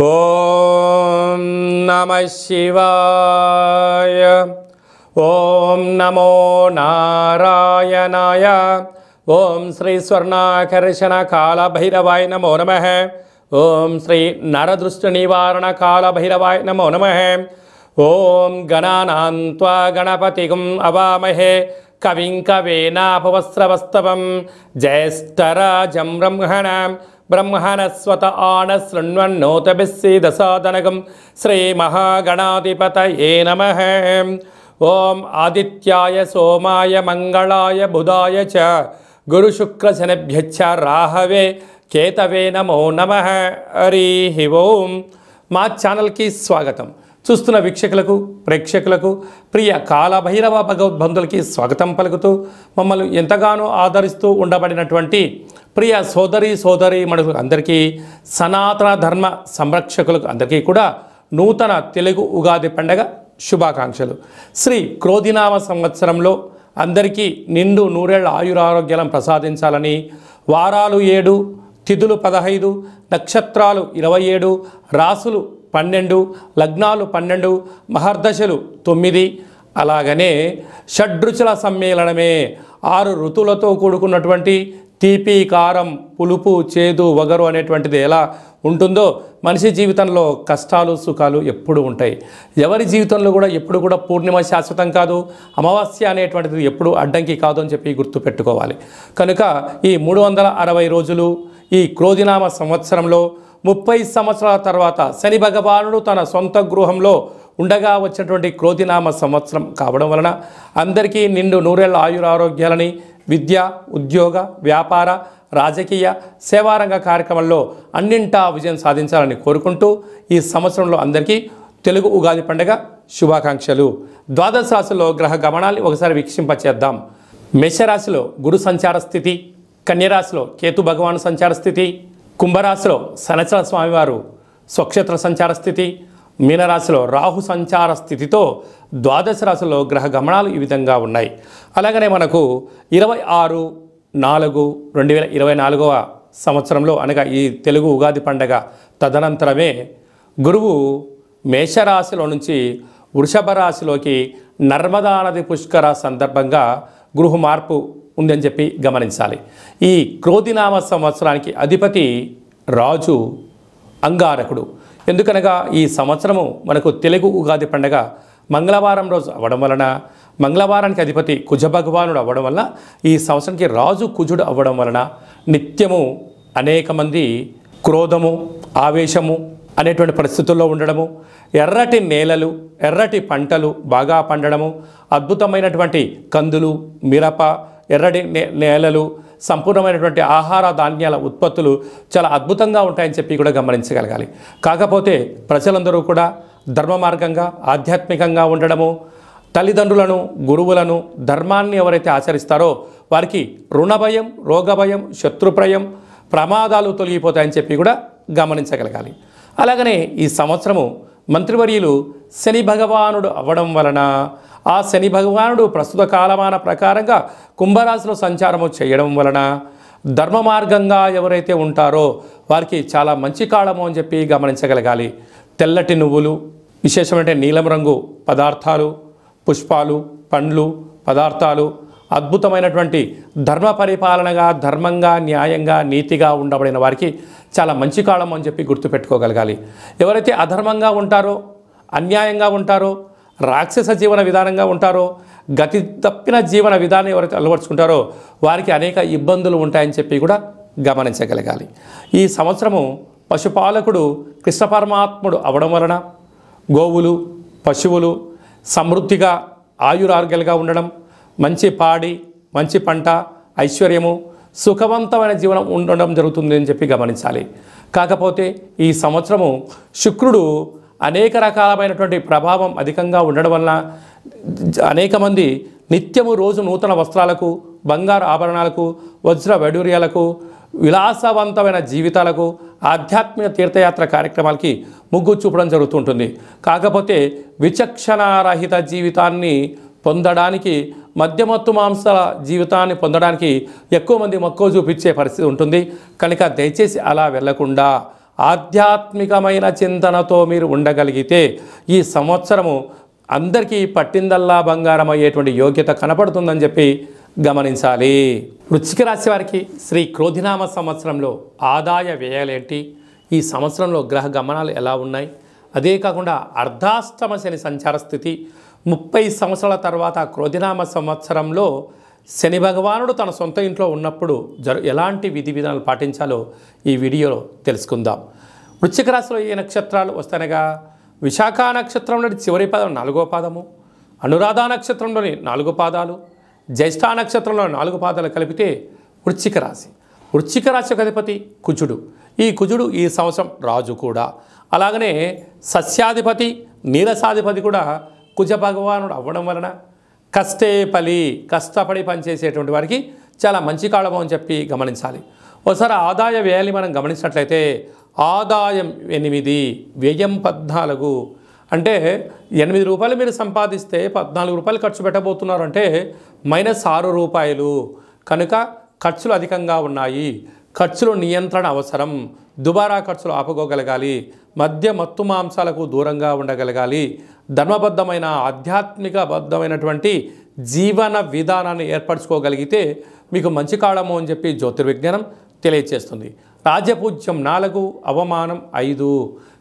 ఓం నమః శివాయ. ఓం నమో నారాయణాయ. ఓం శ్రీ స్వర్ణాకర్షణ కాళభైరవాయ నమో నమః. ఓం శ్రీ నరదృష్టి నివారణ కాళభైరవాయ నమో నమః. ఓం గణానాం త్వా గణపతిం అవామహే కవిం కవేనాపవస్రవస్తవం జ్యేష్ఠరాజం బ్రహ్మణస్వత ఆనశృణ్వన్నోతభిస్సీదసాదనగం శ్రీమహాగణాధిపతయే నమః. ఓం ఆదిత్యాయ సోమాయ మంగళాయ బుధాయ చ గురుశుక్రశనిభ్యశ్చ రాహవే కేతవే నమో నమః. హరి ఓం. మా ఛానల్కి స్వాగతం. చూస్తున్న వీక్షకులకు ప్రేక్షకులకు ప్రియ కాళభైరవ భగవద్బంధులకి స్వాగతం పలుకుతూ మమ్మల్ని ఎంతగానో ఆదరిస్తూ ఉండబడినటువంటి ప్రియ సోదరి మనులకు అందరికీ, సనాతన ధర్మ సంరక్షకులకు అందరికీ కూడా నూతన తెలుగు ఉగాది పండగ శుభాకాంక్షలు. శ్రీ క్రోధినామ సంవత్సరంలో అందరికీ నిండు నూరేళ్ల ఆయురారోగ్యాలను ప్రసాదించాలని, వారాలు 7, తిథులు 15, నక్షత్రాలు 27, రాసులు 12, లగ్నాలు 12, మహర్దశలు 9, అలాగనే షడ్రుచుల సమ్మేళనమే 6 ఋతువులతో కూడుకున్నటువంటి తీపి, కారం, పులుపు, చేదు, వగరు అనేటువంటిది ఎలా ఉంటుందో మనిషి జీవితంలో కష్టాలు సుఖాలు ఎప్పుడు ఉంటాయి. ఎవరి జీవితంలో కూడా ఎప్పుడు కూడా పూర్ణిమ శాశ్వతం కాదు, అమావాస్య అనేటువంటిది ఎప్పుడు అడ్డంకి కాదు అని చెప్పి గుర్తుపెట్టుకోవాలి. కనుక ఈ 360 రోజులు ఈ క్రోధినామ సంవత్సరంలో 30 సంవత్సరాల తర్వాత శని భగవానుడు తన సొంత గృహంలో ఉండగా వచ్చినటువంటి క్రోధినామ సంవత్సరం కావడం వలన అందరికీ నిండు నూరేళ్ల ఆయురారోగ్యాలని, విద్య, ఉద్యోగ, వ్యాపార, రాజకీయ, సేవారంగ కార్యక్రమాల్లో అన్నింటా విజయం సాధించాలని కోరుకుంటూ ఈ సంవత్సరంలో అందరికీ తెలుగు ఉగాది పండుగ శుభాకాంక్షలు. ద్వాదశ రాశిలో గ్రహ గమనాన్ని ఒకసారి వీక్షింపచేద్దాం. మేషరాశిలో గురు సంచార స్థితి, కన్యరాశిలో కేతు భగవాను సంచార స్థితి, కుంభరాశిలో శనిచర స్వామివారు స్వక్షేత్ర సంచార స్థితి, మీనరాశిలో రాహు సంచార స్థితితో ద్వాదశ రాశిలో గ్రహ గమనాలు ఈ విధంగా ఉన్నాయి. అలాగనే మనకు 26/4/2024 సంవత్సరంలో అనగా ఈ తెలుగు ఉగాది పండగ తదనంతరమే గురువు మేషరాశిలో నుంచి వృషభ రాశిలోకి నర్మదా నది పుష్కర సందర్భంగా గృహ మార్పు ఉందని చెప్పి గమనించాలి. ఈ క్రోధినామ సంవత్సరానికి అధిపతి రాజు అంగారకుడు. ఎందుకనగా ఈ సంవత్సరము మనకు తెలుగు ఉగాది పండగ మంగళవారం రోజు అవ్వడం వలన, మంగళవారానికి అధిపతి కుజ భగవానుడు అవ్వడం వలన, ఈ సంవత్సరానికి రాజు కుజుడు అవ్వడం వలన నిత్యము అనేక మంది క్రోధము, ఆవేశము అనేటువంటి పరిస్థితుల్లో ఉండడము, ఎర్రటి నేలలు, ఎర్రటి పంటలు బాగా పండడము, అద్భుతమైనటువంటి కందులు, మిరప, ఎర్రటి నేలలు, సంపూర్ణమైనటువంటి ఆహార ధాన్యాల ఉత్పత్తులు చాలా అద్భుతంగా ఉంటాయని చెప్పి కూడా గమనించగలగాలి. కాకపోతే ప్రజలందరూ కూడా ధర్మ మార్గంగా, ఆధ్యాత్మికంగా ఉండడము, తల్లిదండ్రులను, గురువులను, ధర్మాన్ని ఎవరైతే ఆచరిస్తారో వారికి రుణభయం, రోగభయం, శత్రుప్రయం, ప్రమాదాలు తొలగిపోతాయని చెప్పి కూడా గమనించగలగాలి. అలాగనే ఈ సంవత్సరము మంత్రివర్యులు శని భగవానుడు అవ్వడం వలన ఆ శని భగవానుడు ప్రస్తుత కాలమాన ప్రకారంగా కుంభరాశిలో సంచారము చేయడం వలన ధర్మ మార్గంగా ఎవరైతే ఉంటారో వారికి చాలా మంచి కాలము అని చెప్పి గమనించగలగాలి. తెల్లటి నువ్వులు, విశేషమైన నీలం రంగు పదార్థాలు, పుష్పాలు, పండ్లు, పదార్థాలు, అద్భుతమైనటువంటి ధర్మ పరిపాలనగా, ధర్మంగా, న్యాయంగా, నీతిగా ఉండబడిన వారికి చాలా మంచి కాలం అని చెప్పి గుర్తుపెట్టుకోగలగాలి. ఎవరైతే అధర్మంగా ఉంటారో, అన్యాయంగా ఉంటారో, రాక్షస జీవన విధానంగా ఉంటారో, గతి తప్పిన జీవన విధానం ఎవరైతే అలవర్చుకుంటారో వారికి అనేక ఇబ్బందులు ఉంటాయని చెప్పి కూడా గమనించగలగాలి. ఈ సంవత్సరము పశుపాలకుడు కృష్ణ పరమాత్ముడు అవడం వలన గోవులు, పశువులు సమృద్ధిగా ఆయురారోగ్యాలుగా ఉండడం, మంచి పాడి, మంచి పంట, ఐశ్వర్యము, సుఖవంతమైన జీవనం ఉండడం జరుగుతుంది అని చెప్పి గమనించాలి. కాకపోతే ఈ సంవత్సరము శుక్రుడు అనేక రకాలమైనటువంటి ప్రభావం అధికంగా ఉండడం వలన అనేక మంది నిత్యము రోజు నూతన వస్త్రాలకు, బంగారు ఆభరణాలకు, వజ్ర వైడూర్యాలకు, విలాసవంతమైన జీవితాలకు, ఆధ్యాత్మిక తీర్థయాత్ర కార్యక్రమాలకి మొగ్గు చూపడం జరుగుతుంటుంది. కాకపోతే విచక్షణారహిత జీవితాన్ని పొందడానికి, మద్యమత్తు మాంసాల జీవితాన్ని పొందడానికి ఎక్కువ మంది మక్కువ చూపించే పరిస్థితి ఉంటుంది. కనుక దయచేసి అలా వెళ్లకుండా ఆధ్యాత్మికమైన చింతనతో మీరు ఉండగలిగితే ఈ సంవత్సరము అందరికీ పట్టిందల్లా బంగారం అయ్యేటువంటి యోగ్యత కనపడుతుందని చెప్పి గమనించాలి. వృశ్చిక రాశి వారికి శ్రీ క్రోధినామ సంవత్సరంలో ఆదాయ వ్యయాలేంటి, ఈ సంవత్సరంలో గ్రహ గమనాలు ఎలా ఉన్నాయి, అదే కాకుండా అర్ధాష్టమ శని సంచార స్థితి 30 సంవత్సరాల తర్వాత క్రోధినామ సంవత్సరంలో శని భగవానుడు తన సొంత ఇంట్లో ఉన్నప్పుడు ఎలాంటి విధి విధానాలు పాటించాలో ఈ వీడియోలో తెలుసుకుందాం. వృశ్చిక రాశిలో ఏ నక్షత్రాలు వస్తాయనగా విశాఖ నక్షత్రంలోని చివరి పాదం 4వ పాదము, అనురాధ నక్షత్రంలోని 4 పాదాలు, జ్యేష్ఠ నక్షత్రంలో 4 పాదాలు కలిపితే వృశ్చిక రాశి. వృశ్చిక రాశి యొక్క అధిపతి కుజుడు. ఈ కుజుడు ఈ సంవత్సరం రాజు కూడా. అలాగనే సస్యాధిపతి నీరసాధిపతి కూడా కుజ భగవానుడు అవ్వడం వలన కష్టే ఫలి, కష్టపడి పనిచేసేటువంటి వారికి చాలా మంచి కాలము అని చెప్పి గమనించాలి. ఒకసారి ఆదాయ వ్యయాన్ని మనం గమనించినట్లయితే ఆదాయం 8, వ్యయం 14. అంటే 8 రూపాయలు మీరు సంపాదిస్తే 14 రూపాయలు ఖర్చు పెట్టబోతున్నారు అంటే -6 రూపాయలు. కనుక ఖర్చులు అధికంగా ఉన్నాయి. ఖర్చులు నియంత్రణ అవసరం. దుబారా ఖర్చులు ఆపుకోగలగాలి. మద్య మత్తు మాంసాలకు దూరంగా ఉండగలగాలి. ధర్మబద్ధమైన ఆధ్యాత్మికబద్ధమైనటువంటి జీవన విధానాన్ని ఏర్పరచుకోగలిగితే మీకు మంచి కాలము అని చెప్పి జ్యోతిర్విజ్ఞానం తెలియచేస్తుంది. రాజ్యపూజ్యం 4, అవమానం 5.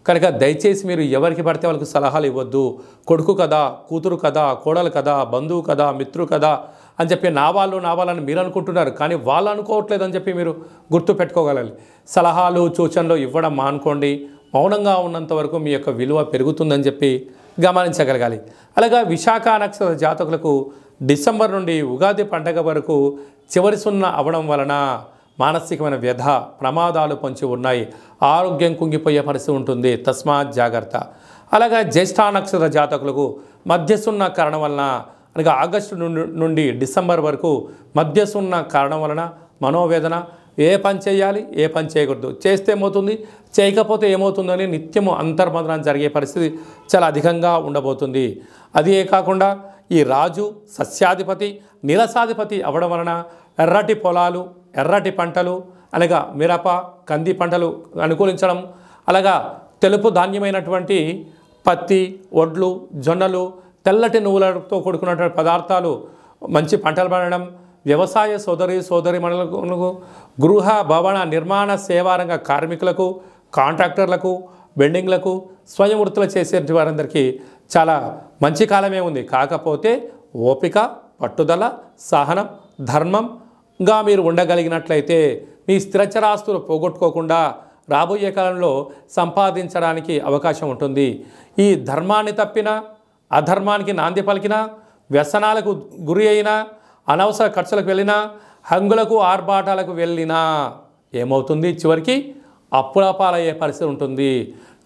కనుక దయచేసి మీరు ఎవరికి పడితే వాళ్ళకి సలహాలు ఇవ్వద్దు. కొడుకు కదా, కూతురు కదా, కోడలు కదా, బంధువు కదా, మిత్రు కదా అని చెప్పి నా వాళ్ళని మీరు అనుకుంటున్నారు, కానీ వాళ్ళు అనుకోవట్లేదు అని చెప్పి మీరు గుర్తు పెట్టుకోగలగాలి. సలహాలు సూచనలు ఇవ్వడం మానుకోండి. మౌనంగా ఉన్నంత వరకు మీ యొక్క విలువ పెరుగుతుందని చెప్పి గమనించగలగాలి. అలాగా విశాఖ నక్షత్ర జాతకులకు డిసెంబర్ నుండి ఉగాది పండగ వరకు చివరి సున్నా అవడం వలన మానసికమైన వ్యధ, ప్రమాదాలు పొంచి ఉన్నాయి. ఆరోగ్యం కుంగిపోయే పరిస్థితి ఉంటుంది. తస్మాత్ జాగ్రత్త. అలాగా జ్యేష్ఠ నక్షత్ర జాతకులకు మధ్య సున్నా కారణం వలన, అనగా ఆగస్టు నుండి డిసెంబర్ వరకు మధ్య సున్నా కారణం వలన మనోవేదన, ఏ పని చేయాలి, ఏ పని చేయకూడదు, చేస్తే ఏమవుతుంది, చేయకపోతే ఏమవుతుందని నిత్యము అంతర్మదనం జరిగే పరిస్థితి చాలా అధికంగా ఉండబోతుంది. అదే కాకుండా ఈ రాజు సస్యాధిపతి నీరసాధిపతి అవ్వడం వలన ఎర్రటి పొలాలు, ఎర్రటి పంటలు అనగా మిరప, కంది పంటలు అనుకూలించడం, అలాగా తెలుపు ధాన్యమైనటువంటి పత్తి, వడ్లు, జొన్నలు, తెల్లటి నువ్వులతో కూడుకున్నటువంటి పదార్థాలు మంచి పంటలు పండడం, వ్యవసాయ సోదరీమణులకు, గృహ భవన నిర్మాణ సేవారంగ కార్మికులకు, కాంట్రాక్టర్లకు, బెండింగ్లకు, స్వయం వృత్తులు చేసే వారందరికీ చాలా మంచి కాలమే ఉంది. కాకపోతే ఓపిక, పట్టుదల, సహనం, ధర్మంగా మీరు ఉండగలిగినట్లయితే మీ స్థిరచరాస్తులు పోగొట్టుకోకుండా రాబోయే కాలంలో సంపాదించడానికి అవకాశం ఉంటుంది. ఈ ధర్మాన్ని తప్పినా, అధర్మానికి నాంది పలికినా, వ్యసనాలకు గురి అయినా, అనవసర ఖర్చులకు వెళ్ళినా, హంగులకు ఆర్భాటాలకు వెళ్ళినా ఏమవుతుంది, చివరికి అప్పుల పాలయ్యే పరిస్థితి ఉంటుంది.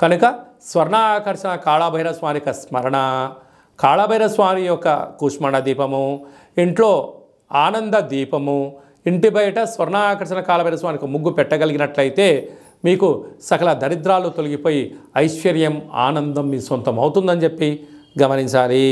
కనుక స్వర్ణ ఆకర్షణ కాళభైరవ స్వామి యొక్క స్మరణ, కాళభైరవ స్వామి యొక్క కుష్మణ దీపము, ఇంట్లో ఆనంద దీపము, ఇంటి బయట స్వర్ణ ఆకర్షణ కాళభైరవ స్వామికి ముగ్గు పెట్టగలిగినట్లయితే మీకు సకల దరిద్రాలు తొలగిపోయి ఐశ్వర్యం, ఆనందం మీ సొంతం అవుతుందని చెప్పి గమనించాలి.